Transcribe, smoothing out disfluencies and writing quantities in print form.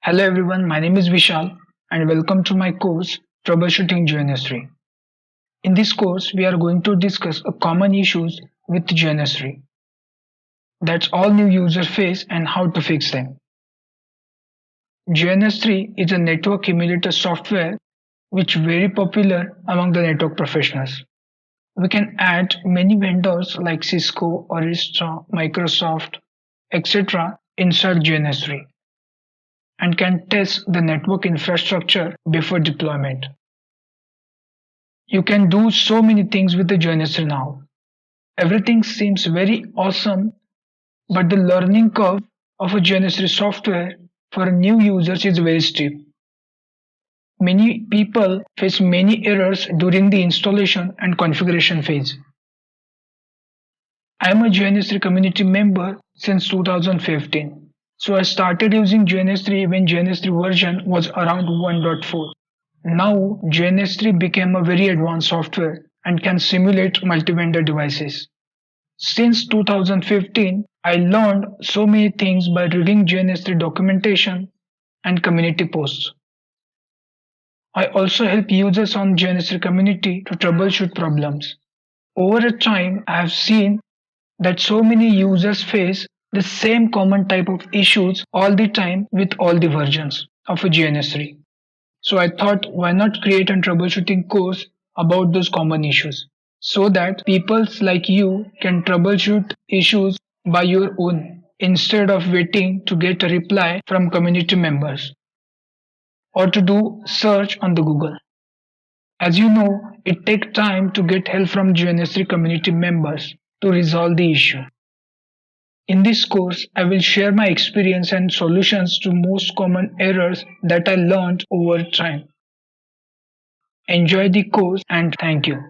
Hello everyone, my name is Vishal and welcome to my course Troubleshooting GNS3. In this course, we are going to discuss common issues with GNS3. That's all new users face and how to fix them. GNS3 is a network emulator software which is very popular among the network professionals. We can add many vendors like Cisco, Arista, Microsoft, etc. inside GNS3 and can test the network infrastructure before deployment. You can do so many things with the GNS3 now. Everything seems very awesome, but the learning curve of a GNS3 software for new users is very steep. Many people face many errors during the installation and configuration phase. I am a GNS3 community member since 2015. So I started using GNS3 when GNS3 version was around 1.4. Now GNS3 became a very advanced software and can simulate multi-vendor devices. Since 2015, I learned so many things by reading GNS3 documentation and community posts. I also help users on GNS3 community to troubleshoot problems. Over a time, I have seen that so many users face the same common type of issues all the time with all the versions of a GNS3. So I thought, why not create a troubleshooting course about those common issues so that people like you can troubleshoot issues by your own instead of waiting to get a reply from community members or to do search on the Google. As you know, it takes time to get help from GNS3 community members to resolve the issue. In this course, I will share my experience and solutions to most common errors that I learned over time. Enjoy the course and thank you.